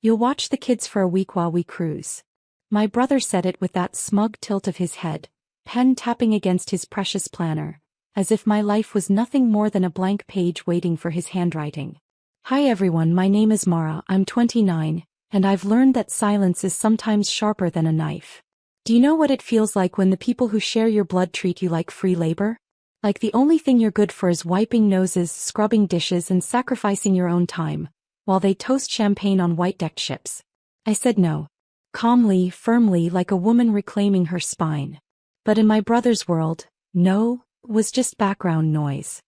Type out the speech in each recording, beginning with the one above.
You'll watch the kids for a week while we cruise. My brother said it with that smug tilt of his head, pen tapping against his precious planner, as if my life was nothing more than a blank page waiting for his handwriting. Hi everyone, my name is Mara, I'm 29, and I've learned that silence is sometimes sharper than a knife. Do you know what it feels like when the people who share your blood treat you like free labor? Like the only thing you're good for is wiping noses, scrubbing dishes, and sacrificing your own time, while they toast champagne on white-decked ships. I said no. Calmly, firmly, like a woman reclaiming her spine. But in my brother's world, no was just background noise.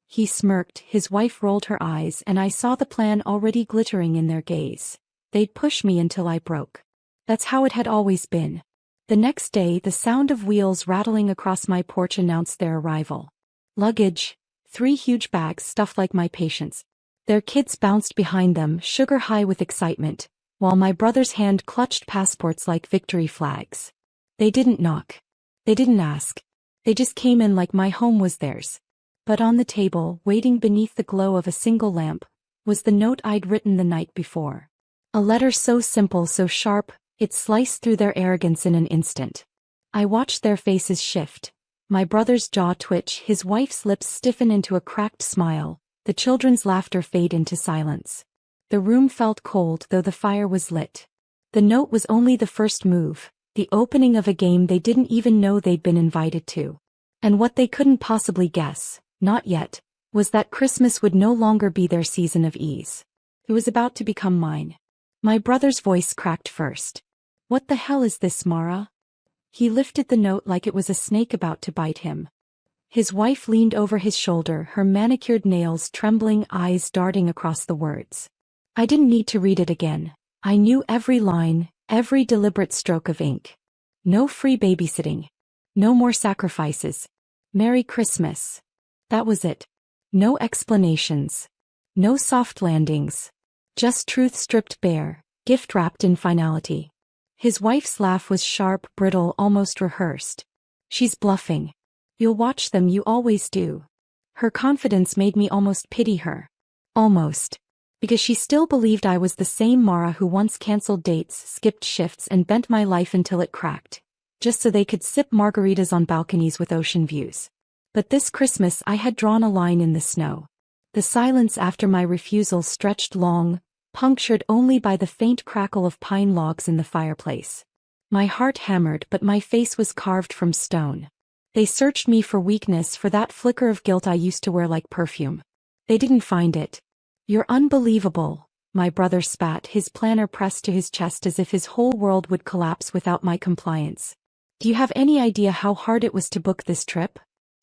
He smirked, his wife rolled her eyes, and I saw the plan already glittering in their gaze. They'd push me until I broke. That's how it had always been. The next day, the sound of wheels rattling across my porch announced their arrival. Luggage, 3 huge bags stuffed like my patience. Their kids bounced behind them, sugar high with excitement, while my brother's hand clutched passports like victory flags. They didn't knock. They didn't ask. They just came in like my home was theirs. But on the table, waiting beneath the glow of a single lamp, was the note I'd written the night before. A letter so simple, so sharp, it sliced through their arrogance in an instant. I watched their faces shift, my brother's jaw twitch, his wife's lips stiffen into a cracked smile, the children's laughter fade into silence. The room felt cold though the fire was lit. The note was only the first move, the opening of a game they didn't even know they'd been invited to. And what they couldn't possibly guess, not yet, was that Christmas would no longer be their season of ease. It was about to become mine. My brother's voice cracked first. What the hell is this, Mara? He lifted the note like it was a snake about to bite him. His wife leaned over his shoulder, her manicured nails trembling, eyes darting across the words. I didn't need to read it again. I knew every line, every deliberate stroke of ink. No free babysitting. No more sacrifices. Merry Christmas. That was it. No explanations. No soft landings. Just truth stripped bare, gift wrapped in finality. His wife's laugh was sharp, brittle, almost rehearsed. She's bluffing. You'll watch them, you always do. Her confidence made me almost pity her. Almost. Because she still believed I was the same Mara who once canceled dates, skipped shifts, and bent my life until it cracked, just so they could sip margaritas on balconies with ocean views. But this Christmas I had drawn a line in the snow. The silence after my refusal stretched long, punctured only by the faint crackle of pine logs in the fireplace. My heart hammered, but my face was carved from stone. They searched me for weakness, for that flicker of guilt I used to wear like perfume. They didn't find it. You're unbelievable, my brother spat, his planner pressed to his chest as if his whole world would collapse without my compliance. Do you have any idea how hard it was to book this trip?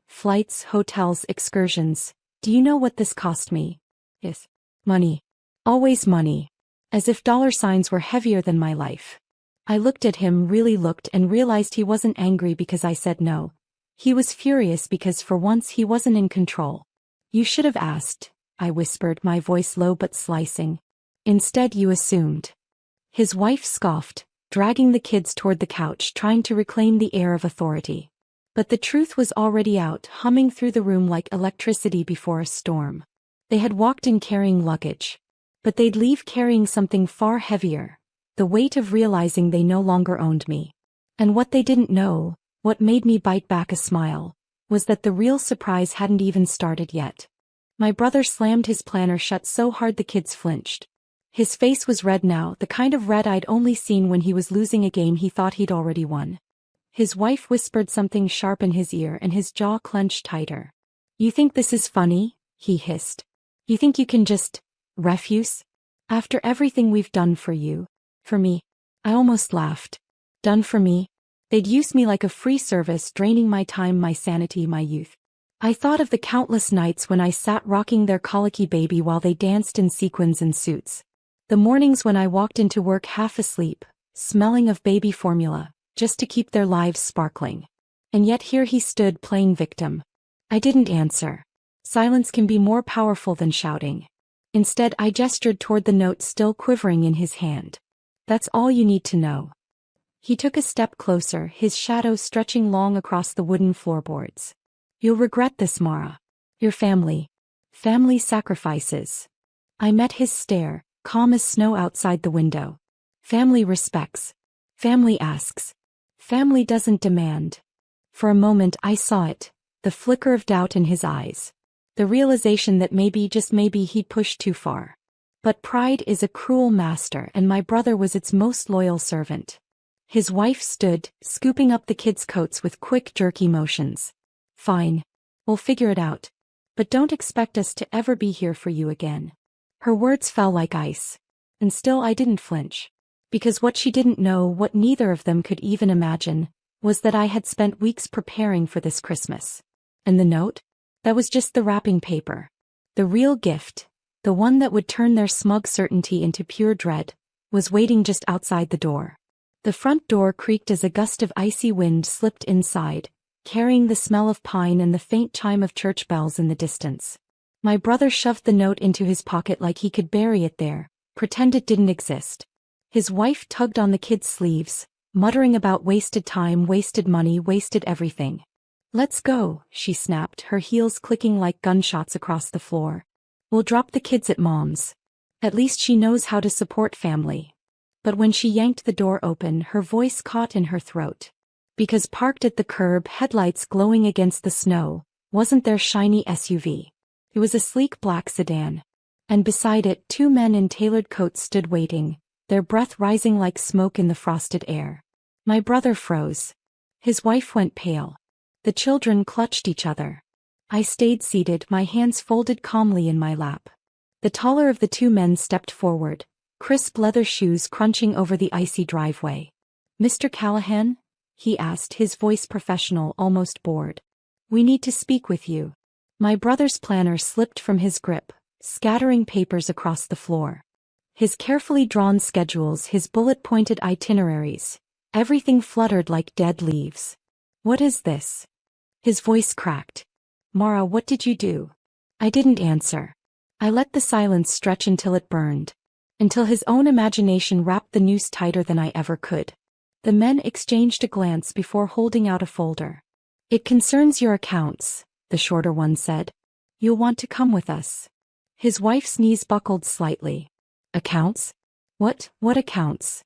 Flights, hotels, excursions. Do you know what this cost me? Yes. Money. Always money. As if dollar signs were heavier than my life. I looked at him, really looked, and realized he wasn't angry because I said no. He was furious because for once he wasn't in control. You should have asked, I whispered, my voice low but slicing. Instead you assumed. His wife scoffed, dragging the kids toward the couch, trying to reclaim the air of authority. But the truth was already out, humming through the room like electricity before a storm. They had walked in carrying luggage. But they'd leave carrying something far heavier, the weight of realizing they no longer owned me. And what they didn't know, what made me bite back a smile, was that the real surprise hadn't even started yet. My brother slammed his planner shut so hard the kids flinched. His face was red now, the kind of red I'd only seen when he was losing a game he thought he'd already won. His wife whispered something sharp in his ear and his jaw clenched tighter. You think this is funny? He hissed. You think you can just refuse? After everything we've done for you? For me? I almost laughed. Done for me? They'd use me like a free service, draining my time, my sanity, my youth. I thought of the countless nights when I sat rocking their colicky baby while they danced in sequins and suits. The mornings when I walked into work half asleep, smelling of baby formula, just to keep their lives sparkling. And yet here he stood playing victim. I didn't answer. Silence can be more powerful than shouting. Instead I gestured toward the note still quivering in his hand. That's all you need to know. He took a step closer, his shadow stretching long across the wooden floorboards. You'll regret this, Mara. Your family. Family sacrifices. I met his stare, calm as snow outside the window. Family respects. Family asks. Family doesn't demand. For a moment I saw it, the flicker of doubt in his eyes. The realization that maybe, just maybe, he'd pushed too far. But pride is a cruel master, and my brother was its most loyal servant. His wife stood, scooping up the kids' coats with quick, jerky motions. Fine. We'll figure it out. But don't expect us to ever be here for you again. Her words fell like ice. And still I didn't flinch. Because what she didn't know, what neither of them could even imagine, was that I had spent weeks preparing for this Christmas. And the note? That was just the wrapping paper. The real gift, the one that would turn their smug certainty into pure dread, was waiting just outside the door. The front door creaked as a gust of icy wind slipped inside, carrying the smell of pine and the faint chime of church bells in the distance. My brother shoved the note into his pocket like he could bury it there, pretend it didn't exist. His wife tugged on the kid's sleeves, muttering about wasted time, wasted money, wasted everything. Let's go, she snapped, her heels clicking like gunshots across the floor. We'll drop the kids at Mom's. At least she knows how to support family. But when she yanked the door open, her voice caught in her throat. Because parked at the curb, headlights glowing against the snow, wasn't their shiny SUV. It was a sleek black sedan. And beside it, two men in tailored coats stood waiting, their breath rising like smoke in the frosted air. My brother froze. His wife went pale. The children clutched each other. I stayed seated, my hands folded calmly in my lap. The taller of the two men stepped forward, crisp leather shoes crunching over the icy driveway. Mr. Callahan? He asked, his voice professional, almost bored. We need to speak with you. My brother's planner slipped from his grip, scattering papers across the floor. His carefully drawn schedules, his bullet-pointed itineraries, everything fluttered like dead leaves. What is this? His voice cracked. Mara, what did you do? I didn't answer. I let the silence stretch until it burned. Until his own imagination wrapped the noose tighter than I ever could. The men exchanged a glance before holding out a folder. It concerns your accounts, the shorter one said. You'll want to come with us. His wife's knees buckled slightly. Accounts? What accounts?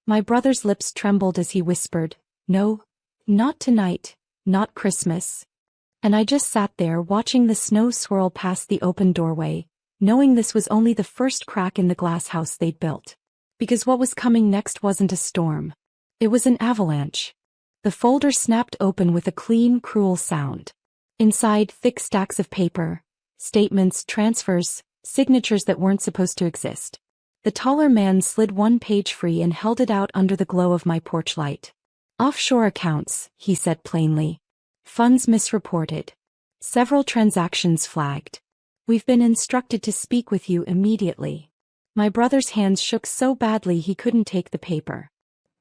My brother's lips trembled as he whispered, No, not tonight, not Christmas. And I just sat there watching the snow swirl past the open doorway, knowing this was only the first crack in the glass house they'd built. Because what was coming next wasn't a storm. It was an avalanche. The folder snapped open with a clean, cruel sound. Inside, thick stacks of paper, statements, transfers, signatures that weren't supposed to exist. The taller man slid one page free and held it out under the glow of my porch light. Offshore accounts, he said plainly. Funds misreported. Several transactions flagged. We've been instructed to speak with you immediately. My brother's hands shook so badly he couldn't take the paper.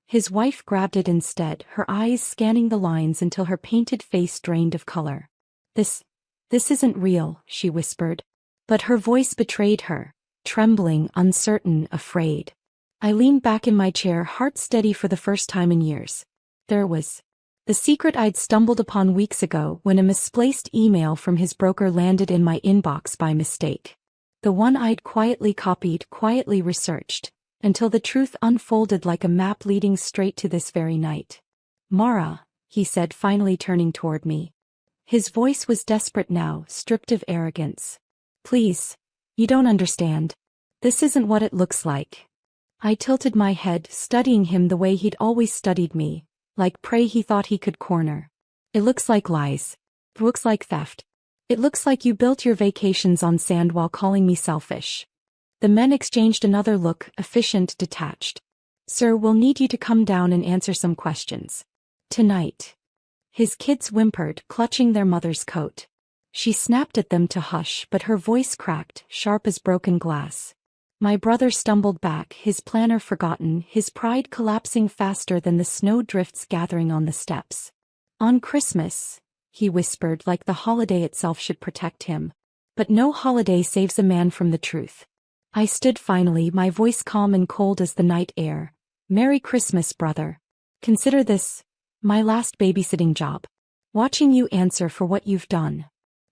His wife grabbed it instead, her eyes scanning the lines until her painted face drained of color. This isn't real, she whispered. But her voice betrayed her, trembling, uncertain, afraid. I leaned back in my chair, heart steady for the first time in years. There was the secret I'd stumbled upon weeks ago when a misplaced email from his broker landed in my inbox by mistake. The one I'd quietly copied, quietly researched, until the truth unfolded like a map leading straight to this very night. Mara, he said, finally turning toward me. His voice was desperate now, stripped of arrogance. Please. You don't understand. This isn't what it looks like. I tilted my head, studying him the way he'd always studied me, like prey he thought he could corner. It looks like lies. It looks like theft. It looks like you built your vacations on sand while calling me selfish. The men exchanged another look, efficient, detached. Sir, we'll need you to come down and answer some questions. Tonight. His kids whimpered, clutching their mother's coat. She snapped at them to hush, but her voice cracked, sharp as broken glass. My brother stumbled back, his planner forgotten, his pride collapsing faster than the snow drifts gathering on the steps. On Christmas, he whispered, like the holiday itself should protect him. But no holiday saves a man from the truth. I stood finally, my voice calm and cold as the night air. Merry Christmas, brother. Consider this my last babysitting job. Watching you answer for what you've done.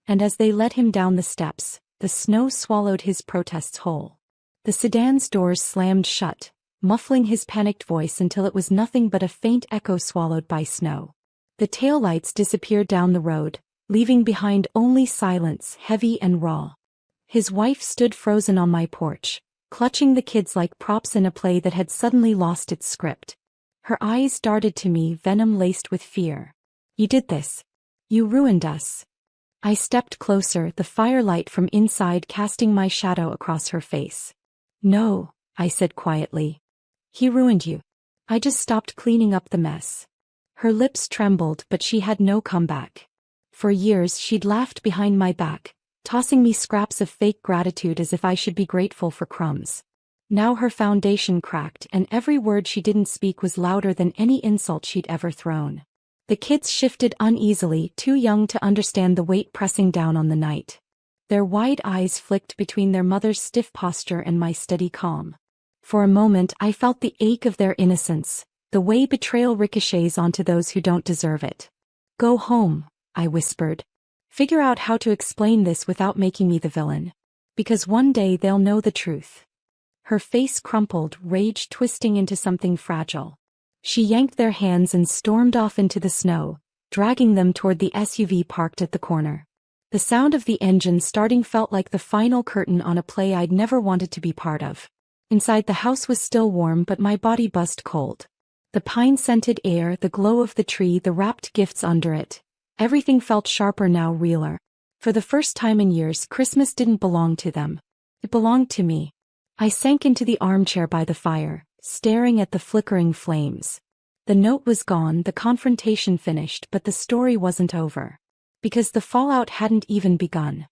And as they led him down the steps, the snow swallowed his protests whole. The sedan's doors slammed shut, muffling his panicked voice until it was nothing but a faint echo swallowed by snow. The taillights disappeared down the road, leaving behind only silence, heavy and raw. His wife stood frozen on my porch, clutching the kids like props in a play that had suddenly lost its script. Her eyes darted to me, venom laced with fear. "You did this. You ruined us." I stepped closer, the firelight from inside casting my shadow across her face. "No," I said quietly. "He ruined you. I just stopped cleaning up the mess." Her lips trembled, but she had no comeback. For years she'd laughed behind my back, tossing me scraps of fake gratitude as if I should be grateful for crumbs. Now her foundation cracked, and every word she didn't speak was louder than any insult she'd ever thrown. The kids shifted uneasily, too young to understand the weight pressing down on the night. Their wide eyes flicked between their mother's stiff posture and my steady calm. For a moment I felt the ache of their innocence, the way betrayal ricochets onto those who don't deserve it. "Go home," I whispered. "Figure out how to explain this without making me the villain. Because one day they'll know the truth." Her face crumpled, rage twisting into something fragile. She yanked their hands and stormed off into the snow, dragging them toward the SUV parked at the corner. The sound of the engine starting felt like the final curtain on a play I'd never wanted to be part of. Inside the house was still warm, but my body buzzed cold. The pine-scented air, the glow of the tree, the wrapped gifts under it. Everything felt sharper now, realer. For the first time in years, Christmas didn't belong to them. It belonged to me. I sank into the armchair by the fire, staring at the flickering flames. The note was gone, the confrontation finished, but the story wasn't over. Because the fallout hadn't even begun.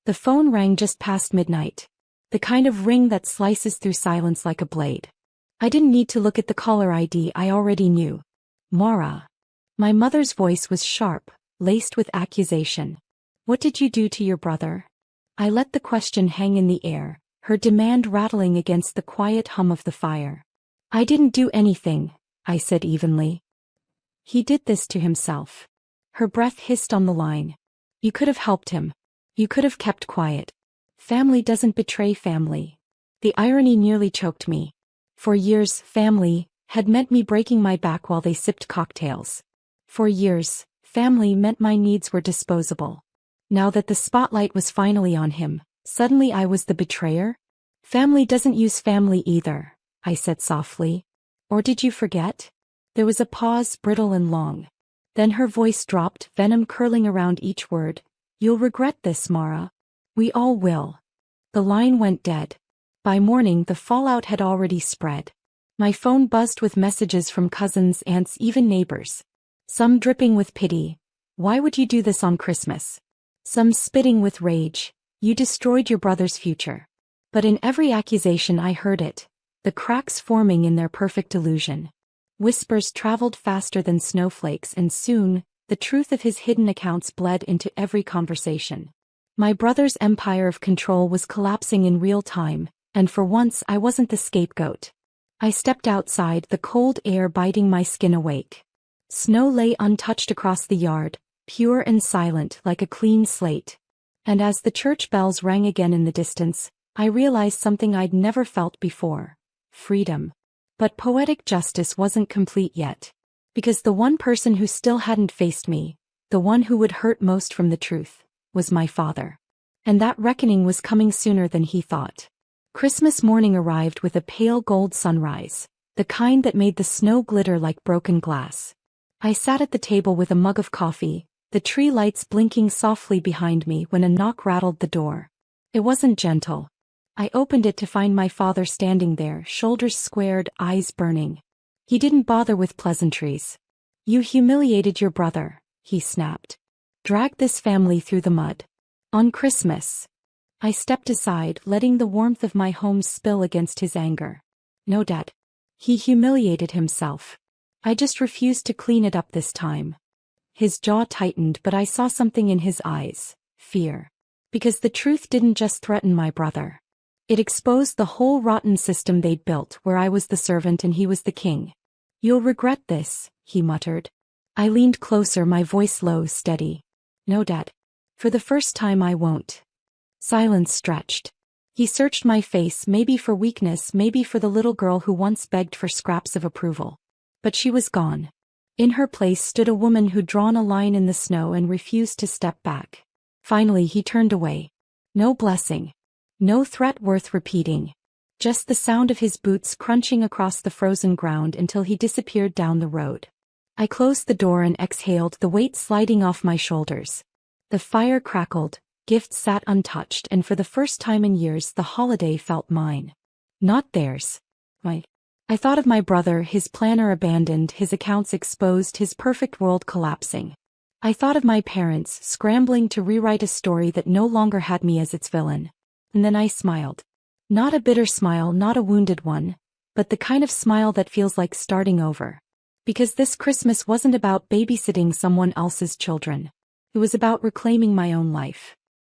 The phone rang just past midnight. The kind of ring that slices through silence like a blade. I didn't need to look at the caller ID, I already knew. "Mara." My mother's voice was sharp, laced with accusation. "What did you do to your brother?" I let the question hang in the air, her demand rattling against the quiet hum of the fire. "I didn't do anything," I said evenly. "He did this to himself." Her breath hissed on the line. "You could have helped him. You could have kept quiet. Family doesn't betray family." The irony nearly choked me. For years, family had meant me breaking my back while they sipped cocktails. For years, family meant my needs were disposable. Now that the spotlight was finally on him, suddenly I was the betrayer? "Family doesn't use family either," I said softly. "Or did you forget?" There was a pause, brittle and long. Then her voice dropped, venom curling around each word. "You'll regret this, Mara. We all will." The line went dead. By morning the fallout had already spread. My phone buzzed with messages from cousins, aunts, even neighbors. Some dripping with pity. "Why would you do this on Christmas?" Some spitting with rage. "You destroyed your brother's future." But in every accusation I heard it, the cracks forming in their perfect illusion. Whispers traveled faster than snowflakes, and soon, the truth of his hidden accounts bled into every conversation. My brother's empire of control was collapsing in real time, and for once I wasn't the scapegoat. I stepped outside, the cold air biting my skin awake. Snow lay untouched across the yard, pure and silent like a clean slate. And as the church bells rang again in the distance, I realized something I'd never felt before: freedom. But poetic justice wasn't complete yet. Because the one person who still hadn't faced me, the one who would hurt most from the truth, was my father. And that reckoning was coming sooner than he thought. Christmas morning arrived with a pale gold sunrise, the kind that made the snow glitter like broken glass. I sat at the table with a mug of coffee, the tree lights blinking softly behind me when a knock rattled the door. It wasn't gentle. I opened it to find my father standing there, shoulders squared, eyes burning. He didn't bother with pleasantries. "You humiliated your brother," he snapped. "Dragged this family through the mud. On Christmas." I stepped aside, letting the warmth of my home spill against his anger. "No, Dad. He humiliated himself. I just refused to clean it up this time." His jaw tightened, but I saw something in his eyes: fear. Because the truth didn't just threaten my brother. It exposed the whole rotten system they'd built, where I was the servant and he was the king. "You'll regret this," he muttered. I leaned closer, my voice low, steady. "No, Dad. For the first time I won't." Silence stretched. He searched my face, maybe for weakness, maybe for the little girl who once begged for scraps of approval. But she was gone. In her place stood a woman who'd drawn a line in the snow and refused to step back. Finally he turned away. No blessing. No threat worth repeating. Just the sound of his boots crunching across the frozen ground until he disappeared down the road. I closed the door and exhaled, the weight sliding off my shoulders. The fire crackled, gifts sat untouched, and for the first time in years the holiday felt mine. Not theirs. I thought of my brother, his planner abandoned, his accounts exposed, his perfect world collapsing. I thought of my parents, scrambling to rewrite a story that no longer had me as its villain. And then I smiled. Not a bitter smile, not a wounded one, but the kind of smile that feels like starting over. Because this Christmas wasn't about babysitting someone else's children. It was about reclaiming my own life.